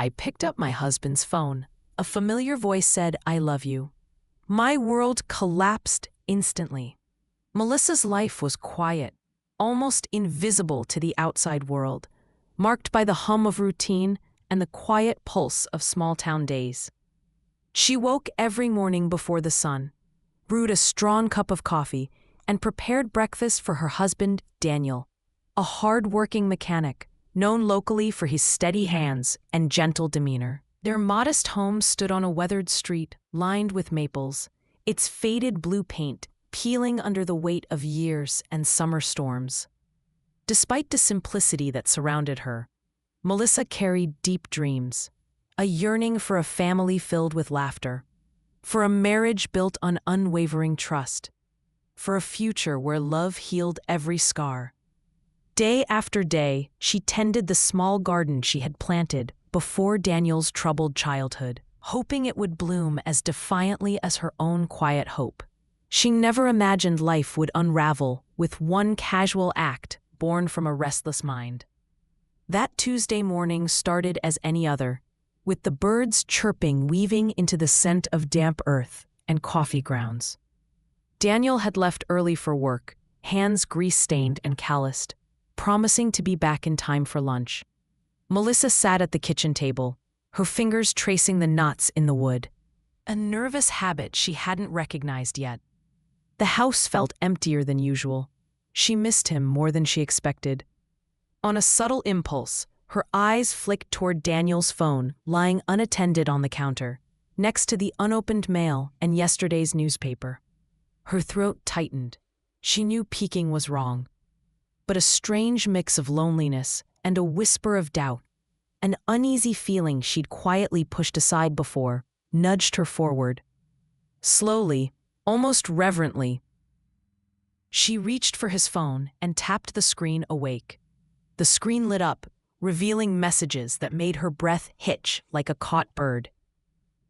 I picked up my husband's phone. A familiar voice said, "I love you." My world collapsed instantly. Melissa's life was quiet, almost invisible to the outside world, marked by the hum of routine and the quiet pulse of small-town days. She woke every morning before the sun, brewed a strong cup of coffee, and prepared breakfast for her husband, Daniel, a hard-working mechanic, known locally for his steady hands and gentle demeanor. Their modest home stood on a weathered street lined with maples, its faded blue paint peeling under the weight of years and summer storms. Despite the simplicity that surrounded her, Melissa carried deep dreams, a yearning for a family filled with laughter, for a marriage built on unwavering trust, for a future where love healed every scar. Day after day, she tended the small garden she had planted before Daniel's troubled childhood, hoping it would bloom as defiantly as her own quiet hope. She never imagined life would unravel with one casual act born from a restless mind. That Tuesday morning started as any other, with the birds chirping weaving into the scent of damp earth and coffee grounds. Daniel had left early for work, hands grease-stained and calloused, promising to be back in time for lunch. Melissa sat at the kitchen table, her fingers tracing the knots in the wood, a nervous habit she hadn't recognized yet. The house felt emptier than usual. She missed him more than she expected. On a subtle impulse, her eyes flicked toward Daniel's phone lying unattended on the counter, next to the unopened mail and yesterday's newspaper. Her throat tightened. She knew peeking was wrong. But a strange mix of loneliness and a whisper of doubt, an uneasy feeling she'd quietly pushed aside before, nudged her forward. Slowly, almost reverently, she reached for his phone and tapped the screen awake. The screen lit up, revealing messages that made her breath hitch like a caught bird.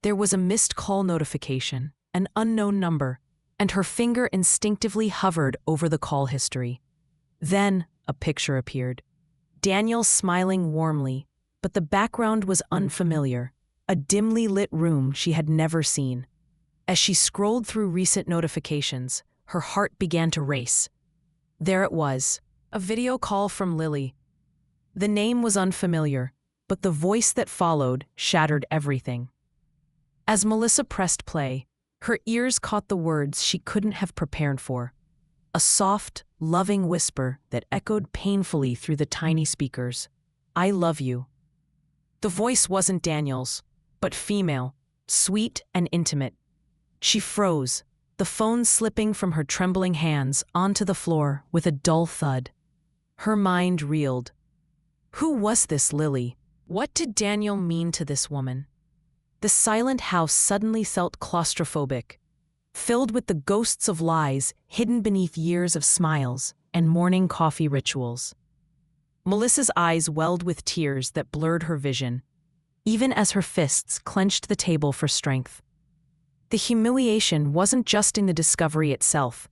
There was a missed call notification, an unknown number, and her finger instinctively hovered over the call history. Then a picture appeared. Daniel smiling warmly, but the background was unfamiliar, a dimly lit room she had never seen. As she scrolled through recent notifications, her heart began to race. There it was, a video call from Lily. The name was unfamiliar, but the voice that followed shattered everything. As Melissa pressed play, her ears caught the words she couldn't have prepared for. A soft, loving whisper that echoed painfully through the tiny speakers. "I love you." The voice wasn't Daniel's, but female, sweet and intimate. She froze, the phone slipping from her trembling hands onto the floor with a dull thud. Her mind reeled. Who was this Lily? What did Daniel mean to this woman? The silent house suddenly felt claustrophobic, filled with the ghosts of lies hidden beneath years of smiles and morning coffee rituals. Melissa's eyes welled with tears that blurred her vision, even as her fists clenched the table for strength. The humiliation wasn't just in the discovery itself.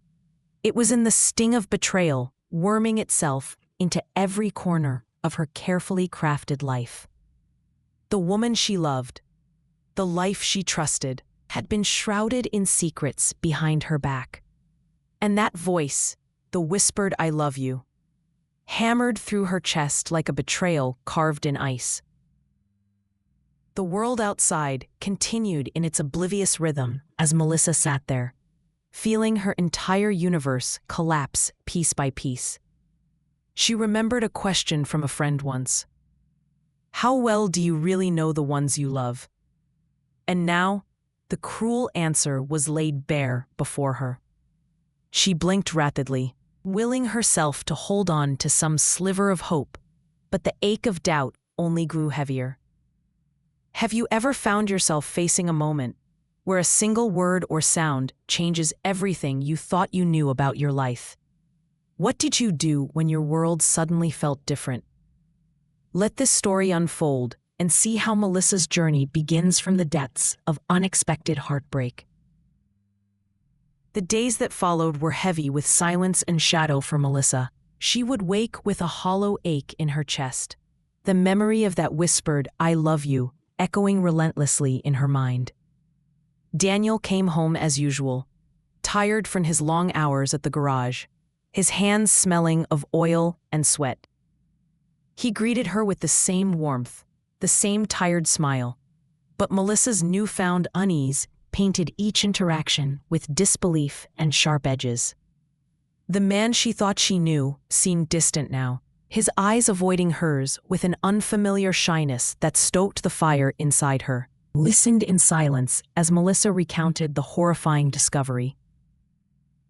It was in the sting of betrayal, worming itself into every corner of her carefully crafted life. The woman she loved, the life she trusted, had been shrouded in secrets behind her back. And that voice, the whispered "I love you," hammered through her chest like a betrayal carved in ice. The world outside continued in its oblivious rhythm as Melissa sat there, feeling her entire universe collapse piece by piece. She remembered a question from a friend once. How well do you really know the ones you love? And now, the cruel answer was laid bare before her. She blinked rapidly, willing herself to hold on to some sliver of hope, but the ache of doubt only grew heavier. Have you ever found yourself facing a moment where a single word or sound changes everything you thought you knew about your life? What did you do when your world suddenly felt different? Let this story unfold and see how Melissa's journey begins from the depths of unexpected heartbreak. The days that followed were heavy with silence and shadow for Melissa. She would wake with a hollow ache in her chest, the memory of that whispered, "I love you," echoing relentlessly in her mind. Daniel came home as usual, tired from his long hours at the garage, his hands smelling of oil and sweat. He greeted her with the same warmth, the same tired smile, but Melissa's newfound unease painted each interaction with disbelief and sharp edges. The man she thought she knew seemed distant now, his eyes avoiding hers with an unfamiliar shyness that stoked the fire inside her. Listened in silence as Melissa recounted the horrifying discovery.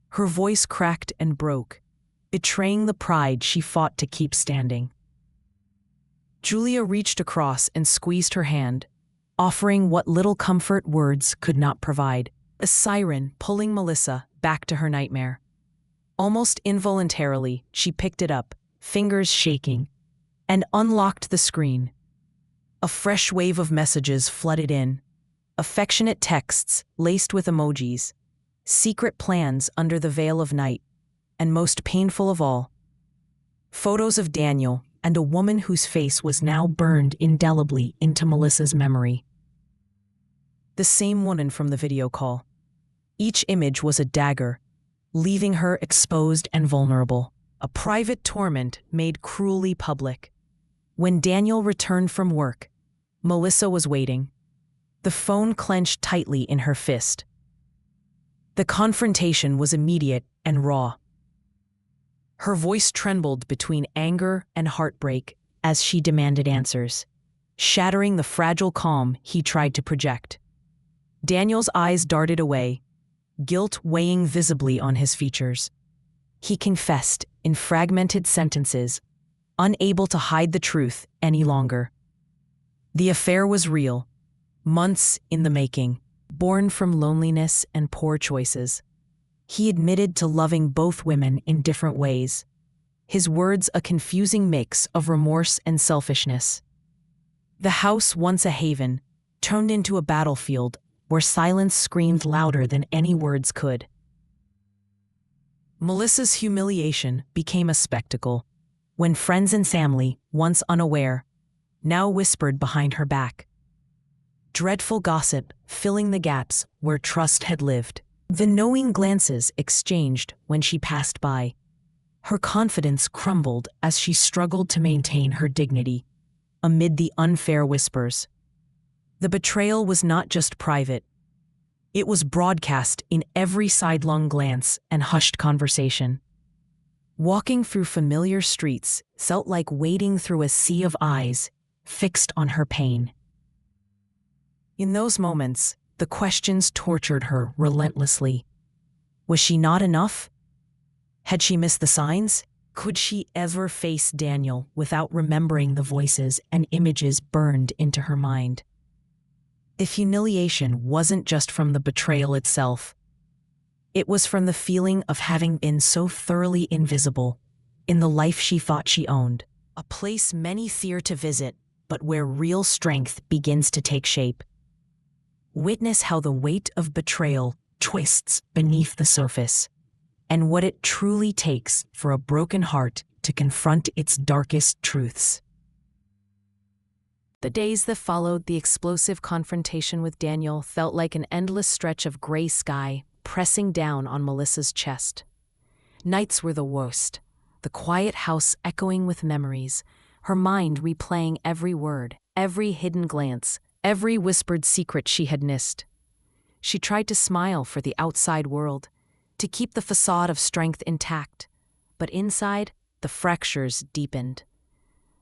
Her voice cracked and broke, betraying the pride she fought to keep standing. Julia reached across and squeezed her hand, offering what little comfort words could not provide, a siren pulling Melissa back to her nightmare. Almost involuntarily, she picked it up, fingers shaking, and unlocked the screen. A fresh wave of messages flooded in, affectionate texts laced with emojis, secret plans under the veil of night, and most painful of all, photos of Daniel and a woman whose face was now burned indelibly into Melissa's memory. The same woman from the video call. Each image was a dagger, leaving her exposed and vulnerable, a private torment made cruelly public. When Daniel returned from work, Melissa was waiting, the phone clenched tightly in her fist. The confrontation was immediate and raw. Her voice trembled between anger and heartbreak as she demanded answers, shattering the fragile calm he tried to project. Daniel's eyes darted away, guilt weighing visibly on his features. He confessed in fragmented sentences, unable to hide the truth any longer. The affair was real, months in the making, born from loneliness and poor choices. He admitted to loving both women in different ways, his words a confusing mix of remorse and selfishness. The house, once a haven, turned into a battlefield where silence screamed louder than any words could. Melissa's humiliation became a spectacle when friends and family, once unaware, now whispered behind her back. Dreadful gossip filling the gaps where trust had lived. The knowing glances exchanged when she passed by. Her confidence crumbled as she struggled to maintain her dignity amid the unfair whispers. The betrayal was not just private. It was broadcast in every sidelong glance and hushed conversation. Walking through familiar streets felt like wading through a sea of eyes fixed on her pain. In those moments, the questions tortured her relentlessly. Was she not enough? Had she missed the signs? Could she ever face Daniel without remembering the voices and images burned into her mind? The humiliation wasn't just from the betrayal itself. It was from the feeling of having been so thoroughly invisible in the life she thought she owned, a place many fear to visit, but where real strength begins to take shape. Witness how the weight of betrayal twists beneath the surface, and what it truly takes for a broken heart to confront its darkest truths. The days that followed the explosive confrontation with Daniel felt like an endless stretch of gray sky pressing down on Melissa's chest. Nights were the worst, the quiet house echoing with memories, her mind replaying every word, every hidden glance, every whispered secret she had missed. She tried to smile for the outside world, to keep the facade of strength intact, but inside, the fractures deepened.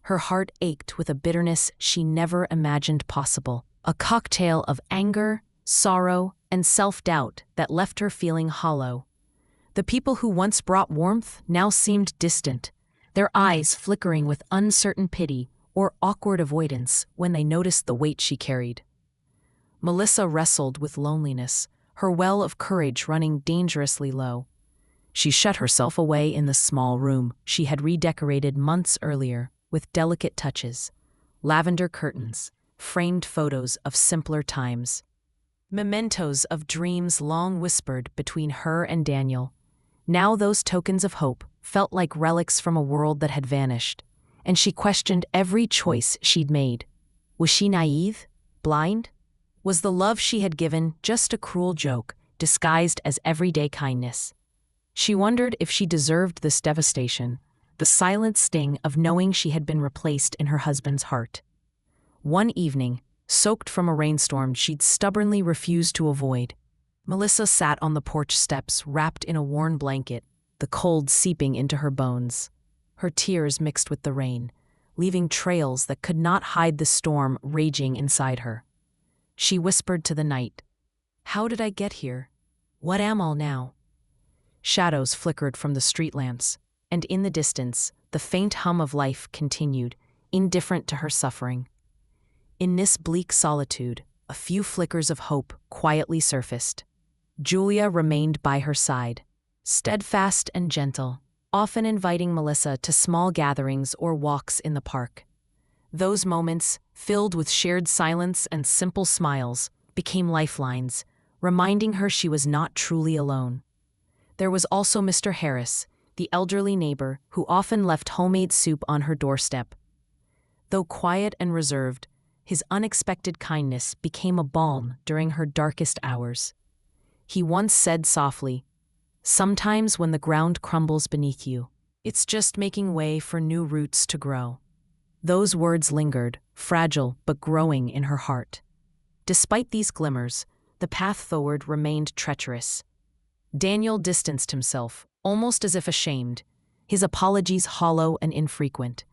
Her heart ached with a bitterness she never imagined possible, a cocktail of anger, sorrow, and self-doubt that left her feeling hollow. The people who once brought warmth now seemed distant, their eyes flickering with uncertain pity or awkward avoidance when they noticed the weight she carried. Melissa wrestled with loneliness, her well of courage running dangerously low. She shut herself away in the small room she had redecorated months earlier with delicate touches, lavender curtains, framed photos of simpler times, mementos of dreams long whispered between her and Daniel. Now those tokens of hope felt like relics from a world that had vanished, and she questioned every choice she'd made. Was she naive? Blind? Was the love she had given just a cruel joke, disguised as everyday kindness? She wondered if she deserved this devastation, the silent sting of knowing she had been replaced in her husband's heart. One evening, soaked from a rainstorm she'd stubbornly refused to avoid, Melissa sat on the porch steps wrapped in a worn blanket, the cold seeping into her bones. Her tears mixed with the rain, leaving trails that could not hide the storm raging inside her. She whispered to the night, "How did I get here? What am I now?" Shadows flickered from the street lamps, and in the distance, the faint hum of life continued, indifferent to her suffering. In this bleak solitude, a few flickers of hope quietly surfaced. Julia remained by her side, steadfast and gentle, often inviting Melissa to small gatherings or walks in the park. Those moments, filled with shared silence and simple smiles, became lifelines, reminding her she was not truly alone. There was also Mr. Harris, the elderly neighbor who often left homemade soup on her doorstep. Though quiet and reserved, his unexpected kindness became a balm during her darkest hours. He once said softly, "Sometimes when the ground crumbles beneath you, it's just making way for new roots to grow." Those words lingered, fragile but growing in her heart. Despite these glimmers, the path forward remained treacherous. Daniel distanced himself, almost as if ashamed, his apologies hollow and infrequent.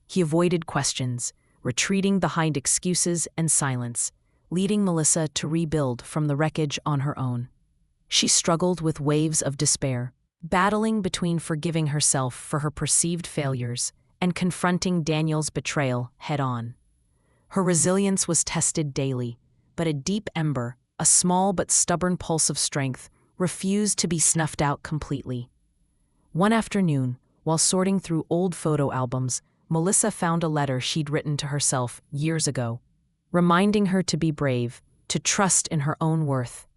He avoided questions, retreating behind excuses and silence, leading Melissa to rebuild from the wreckage on her own. She struggled with waves of despair, battling between forgiving herself for her perceived failures and confronting Daniel's betrayal head-on. Her resilience was tested daily, but a deep ember, a small but stubborn pulse of strength, refused to be snuffed out completely. One afternoon, while sorting through old photo albums, Melissa found a letter she'd written to herself years ago, reminding her to be brave, to trust in her own worth.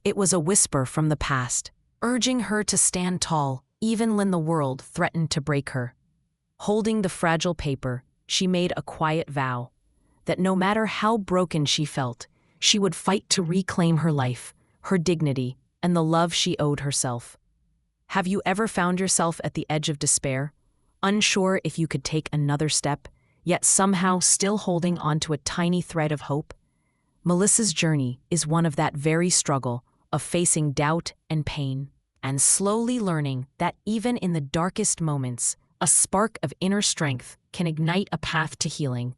It was a whisper from the past, urging her to stand tall, even when the world threatened to break her. Holding the fragile paper, she made a quiet vow that no matter how broken she felt, she would fight to reclaim her life, her dignity, and the love she owed herself. Have you ever found yourself at the edge of despair, unsure if you could take another step, yet somehow still holding onto a tiny thread of hope? Melissa's journey is one of that very struggle, of facing doubt and pain, and slowly learning that even in the darkest moments, a spark of inner strength can ignite a path to healing.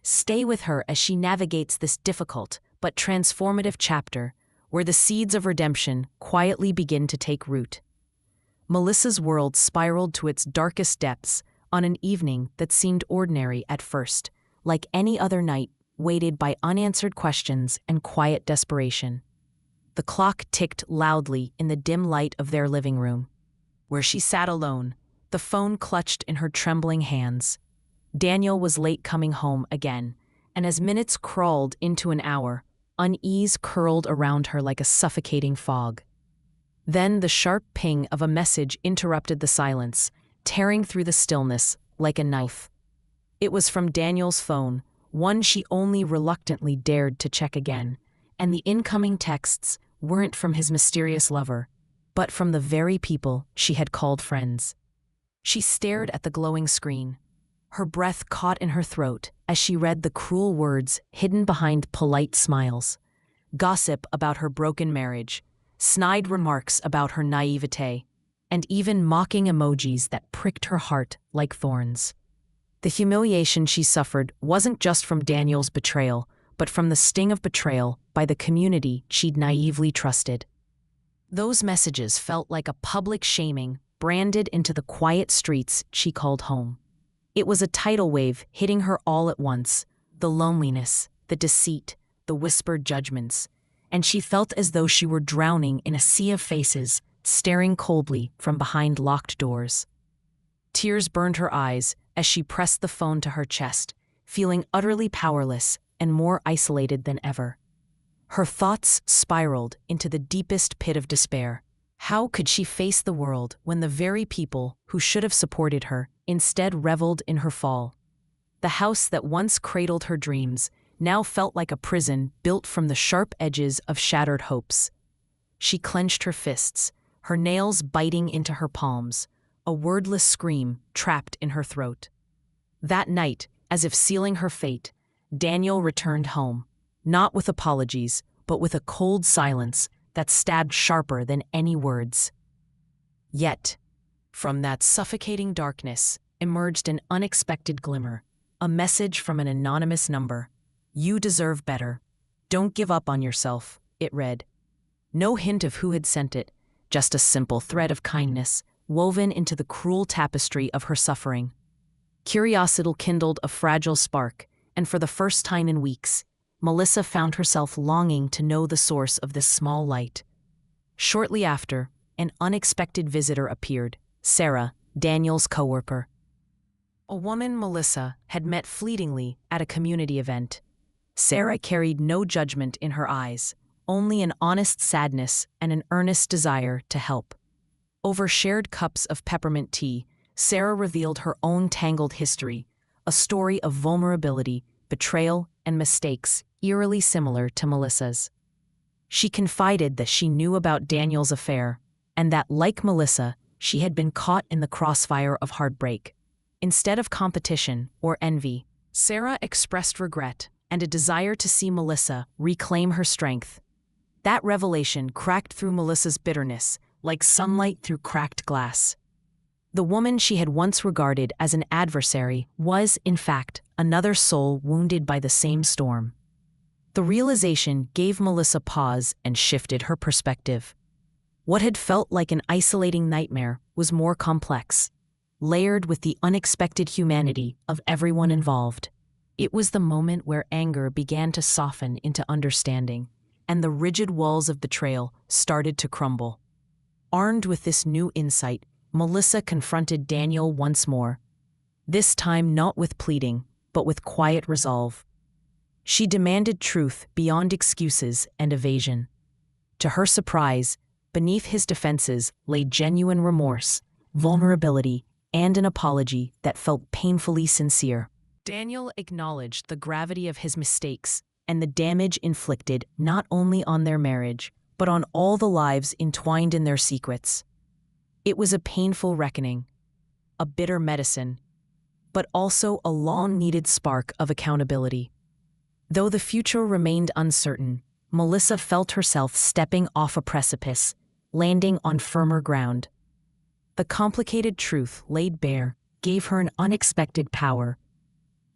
Stay with her as she navigates this difficult but transformative chapter, where the seeds of redemption quietly begin to take root. Melissa's world spiraled to its darkest depths on an evening that seemed ordinary at first, like any other night, weighted by unanswered questions and quiet desperation. The clock ticked loudly in the dim light of their living room, where she sat alone, the phone clutched in her trembling hands. Daniel was late coming home again, and as minutes crawled into an hour, unease curled around her like a suffocating fog. Then the sharp ping of a message interrupted the silence, tearing through the stillness like a knife. It was from Daniel's phone, one she only reluctantly dared to check again, and the incoming texts weren't from his mysterious lover, but from the very people she had called friends. She stared at the glowing screen, her breath caught in her throat as she read the cruel words hidden behind polite smiles. Gossip about her broken marriage, snide remarks about her naivete, and even mocking emojis that pricked her heart like thorns. The humiliation she suffered wasn't just from Daniel's betrayal, but from the sting of betrayal by the community she'd naively trusted. Those messages felt like a public shaming branded into the quiet streets she called home. It was a tidal wave hitting her all at once, the loneliness, the deceit, the whispered judgments, and she felt as though she were drowning in a sea of faces, staring coldly from behind locked doors. Tears burned her eyes as she pressed the phone to her chest, feeling utterly powerless and more isolated than ever. Her thoughts spiraled into the deepest pit of despair. How could she face the world when the very people who should have supported her instead reveled in her fall? The house that once cradled her dreams now felt like a prison built from the sharp edges of shattered hopes. She clenched her fists, her nails biting into her palms, a wordless scream trapped in her throat. That night, as if sealing her fate, Daniel returned home, not with apologies, but with a cold silence that stabbed sharper than any words. Yet, from that suffocating darkness emerged an unexpected glimmer, a message from an anonymous number. "You deserve better. Don't give up on yourself," it read. No hint of who had sent it, just a simple thread of kindness woven into the cruel tapestry of her suffering. Curiosity kindled a fragile spark, and for the first time in weeks, Melissa found herself longing to know the source of this small light. Shortly after, an unexpected visitor appeared, Sarah, Daniel's coworker. A woman Melissa had met fleetingly at a community event. Sarah carried no judgment in her eyes, only an honest sadness and an earnest desire to help. Over shared cups of peppermint tea, Sarah revealed her own tangled history, a story of vulnerability, betrayal, and mistakes eerily similar to Melissa's. She confided that she knew about Daniel's affair, and that, like Melissa, she had been caught in the crossfire of heartbreak. Instead of competition or envy, Sarah expressed regret and a desire to see Melissa reclaim her strength. That revelation cracked through Melissa's bitterness like sunlight through cracked glass. The woman she had once regarded as an adversary was, in fact, another soul wounded by the same storm. The realization gave Melissa pause and shifted her perspective. What had felt like an isolating nightmare was more complex, layered with the unexpected humanity of everyone involved. It was the moment where anger began to soften into understanding, and the rigid walls of betrayal started to crumble. Armed with this new insight, Melissa confronted Daniel once more, this time not with pleading, but with quiet resolve. She demanded truth beyond excuses and evasion. To her surprise, beneath his defenses lay genuine remorse, vulnerability, and an apology that felt painfully sincere. Daniel acknowledged the gravity of his mistakes and the damage inflicted not only on their marriage, but on all the lives entwined in their secrets. It was a painful reckoning, a bitter medicine, but also a long-needed spark of accountability. Though the future remained uncertain, Melissa felt herself stepping off a precipice, landing on firmer ground. The complicated truth laid bare gave her an unexpected power,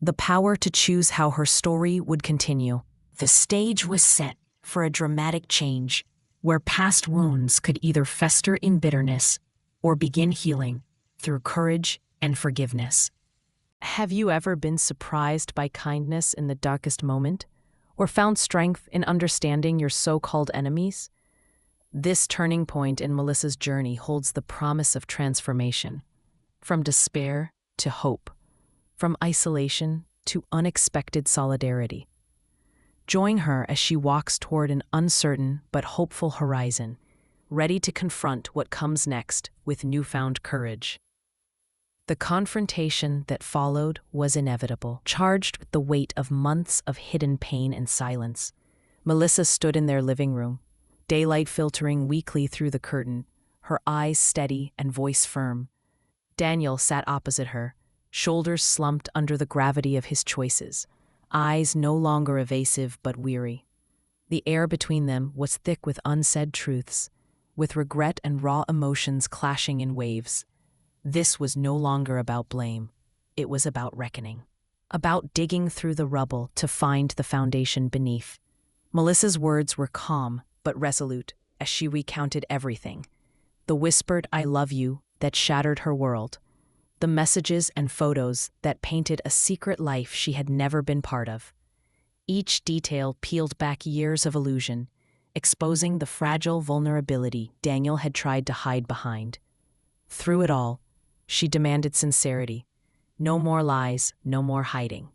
the power to choose how her story would continue. The stage was set for a dramatic change, where past wounds could either fester in bitterness or begin healing through courage and forgiveness. Have you ever been surprised by kindness in the darkest moment, or found strength in understanding your so-called enemies? This turning point in Melissa's journey holds the promise of transformation, from despair to hope, from isolation to unexpected solidarity. Join her as she walks toward an uncertain but hopeful horizon, ready to confront what comes next with newfound courage. The confrontation that followed was inevitable, charged with the weight of months of hidden pain and silence. Melissa stood in their living room, daylight filtering weakly through the curtain, her eyes steady and voice firm. Daniel sat opposite her, shoulders slumped under the gravity of his choices, eyes no longer evasive but weary. The air between them was thick with unsaid truths, with regret and raw emotions clashing in waves. This was no longer about blame. It was about reckoning, about digging through the rubble to find the foundation beneath. Melissa's words were calm but resolute as she recounted everything. The whispered "I love you" that shattered her world, the messages and photos that painted a secret life she had never been part of. Each detail peeled back years of illusion, exposing the fragile vulnerability Daniel had tried to hide behind. Through it all, she demanded sincerity. No more lies, no more hiding.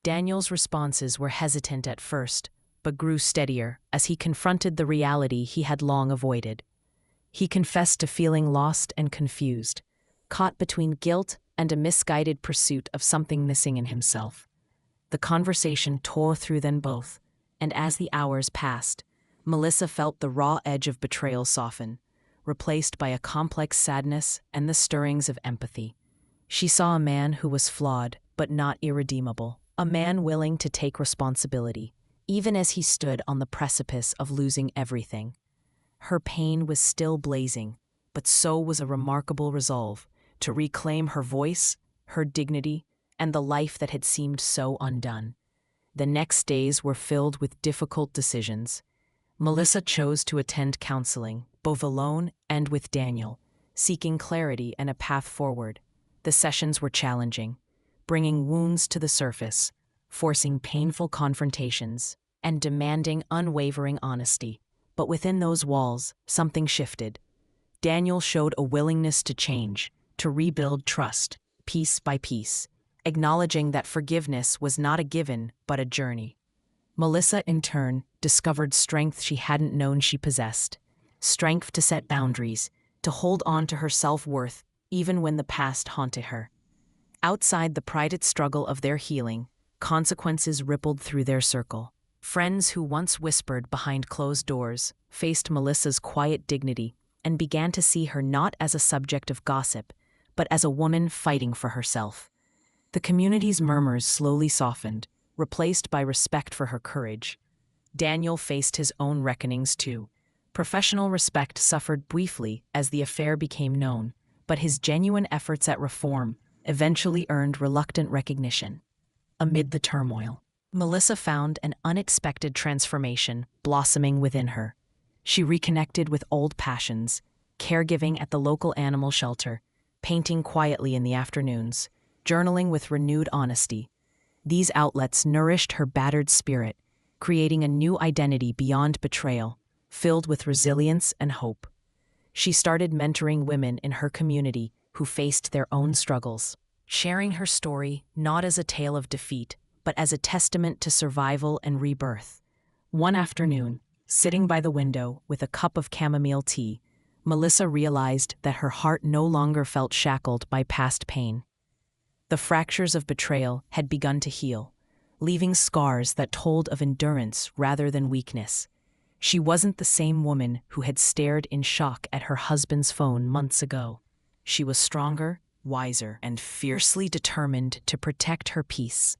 Daniel's responses were hesitant at first, but grew steadier as he confronted the reality he had long avoided. He confessed to feeling lost and confused, caught between guilt and a misguided pursuit of something missing in himself. The conversation tore through them both, and as the hours passed, Melissa felt the raw edge of betrayal soften, replaced by a complex sadness and the stirrings of empathy. She saw a man who was flawed but not irredeemable, a man willing to take responsibility, even as he stood on the precipice of losing everything. Her pain was still blazing, but so was a remarkable resolve to reclaim her voice, her dignity, and the life that had seemed so undone. The next days were filled with difficult decisions. Melissa chose to attend counseling, both alone and with Daniel, seeking clarity and a path forward. The sessions were challenging, bringing wounds to the surface, forcing painful confrontations, and demanding unwavering honesty. But within those walls, something shifted. Daniel showed a willingness to change, to rebuild trust, piece by piece, acknowledging that forgiveness was not a given but a journey. Melissa, in turn, discovered strength she hadn't known she possessed, strength to set boundaries, to hold on to her self-worth even when the past haunted her. Outside the private struggle of their healing, consequences rippled through their circle. Friends who once whispered behind closed doors faced Melissa's quiet dignity and began to see her not as a subject of gossip, but as a woman fighting for herself. The community's murmurs slowly softened, replaced by respect for her courage. Daniel faced his own reckonings too. Professional respect suffered briefly as the affair became known, but his genuine efforts at reform eventually earned reluctant recognition. Amid the turmoil, Melissa found an unexpected transformation blossoming within her. She reconnected with old passions, caregiving at the local animal shelter, painting quietly in the afternoons, journaling with renewed honesty. These outlets nourished her battered spirit, creating a new identity beyond betrayal, filled with resilience and hope. She started mentoring women in her community who faced their own struggles, sharing her story not as a tale of defeat, but as a testament to survival and rebirth. One afternoon, sitting by the window with a cup of chamomile tea, Melissa realized that her heart no longer felt shackled by past pain. The fractures of betrayal had begun to heal, leaving scars that told of endurance rather than weakness. She wasn't the same woman who had stared in shock at her husband's phone months ago. She was stronger, wiser, and fiercely determined to protect her peace.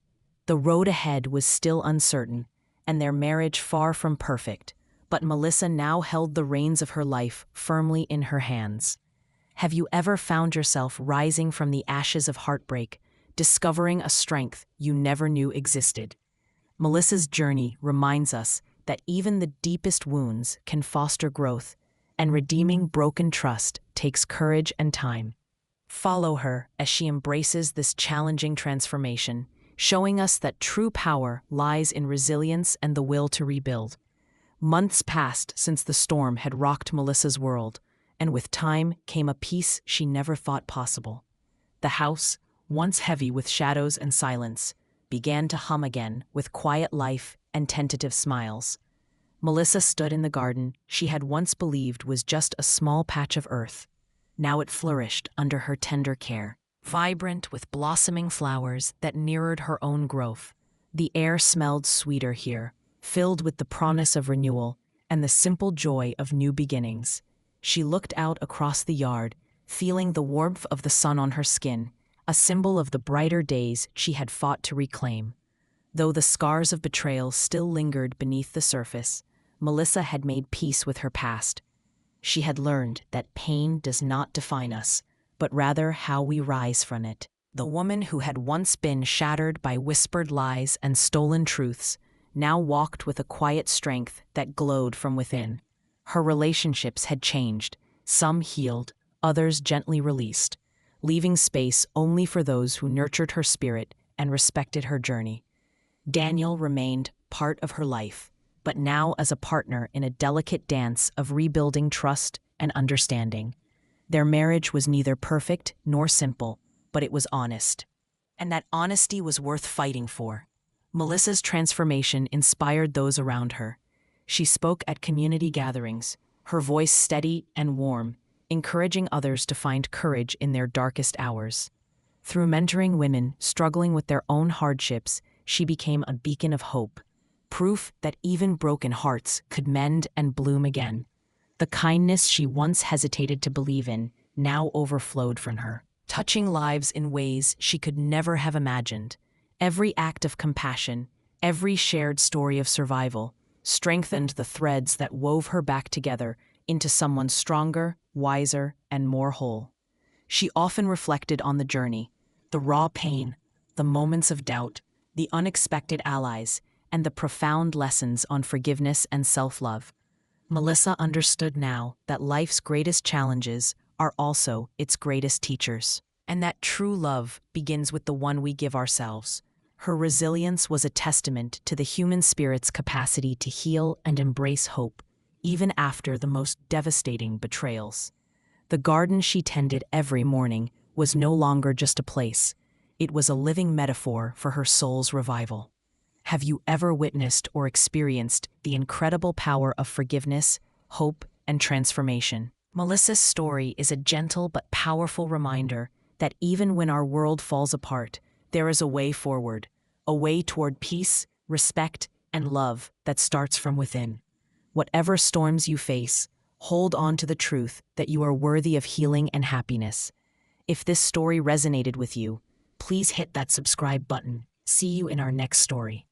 The road ahead was still uncertain, and their marriage far from perfect, but Melissa now held the reins of her life firmly in her hands. Have you ever found yourself rising from the ashes of heartbreak, discovering a strength you never knew existed? Melissa's journey reminds us that even the deepest wounds can foster growth, and redeeming broken trust takes courage and time. Follow her as she embraces this challenging transformation, showing us that true power lies in resilience and the will to rebuild. Months passed since the storm had rocked Melissa's world, and with time came a peace she never thought possible. The house, once heavy with shadows and silence, began to hum again with quiet life and tentative smiles. Melissa stood in the garden she had once believed was just a small patch of earth. Now it flourished under her tender care, vibrant with blossoming flowers that mirrored her own growth. The air smelled sweeter here, filled with the promise of renewal and the simple joy of new beginnings. She looked out across the yard, feeling the warmth of the sun on her skin, a symbol of the brighter days she had fought to reclaim. Though the scars of betrayal still lingered beneath the surface, Melissa had made peace with her past. She had learned that pain does not define us, but rather how we rise from it. The woman who had once been shattered by whispered lies and stolen truths now walked with a quiet strength that glowed from within. Her relationships had changed, some healed, others gently released, leaving space only for those who nurtured her spirit and respected her journey. Daniel remained part of her life, but now as a partner in a delicate dance of rebuilding trust and understanding. Their marriage was neither perfect nor simple, but it was honest. And that honesty was worth fighting for. Melissa's transformation inspired those around her. She spoke at community gatherings, her voice steady and warm, encouraging others to find courage in their darkest hours. Through mentoring women struggling with their own hardships, she became a beacon of hope, proof that even broken hearts could mend and bloom again. The kindness she once hesitated to believe in now overflowed from her, touching lives in ways she could never have imagined. Every act of compassion, every shared story of survival, strengthened the threads that wove her back together into someone stronger, wiser, and more whole. She often reflected on the journey, the raw pain, the moments of doubt, the unexpected allies, and the profound lessons on forgiveness and self-love. Melissa understood now that life's greatest challenges are also its greatest teachers, and that true love begins with the one we give ourselves. Her resilience was a testament to the human spirit's capacity to heal and embrace hope, even after the most devastating betrayals. The garden she tended every morning was no longer just a place. It was a living metaphor for her soul's revival. Have you ever witnessed or experienced the incredible power of forgiveness, hope, and transformation? Melissa's story is a gentle but powerful reminder that even when our world falls apart, there is a way forward, a way toward peace, respect, and love that starts from within. Whatever storms you face, hold on to the truth that you are worthy of healing and happiness. If this story resonated with you, please hit that subscribe button. See you in our next story.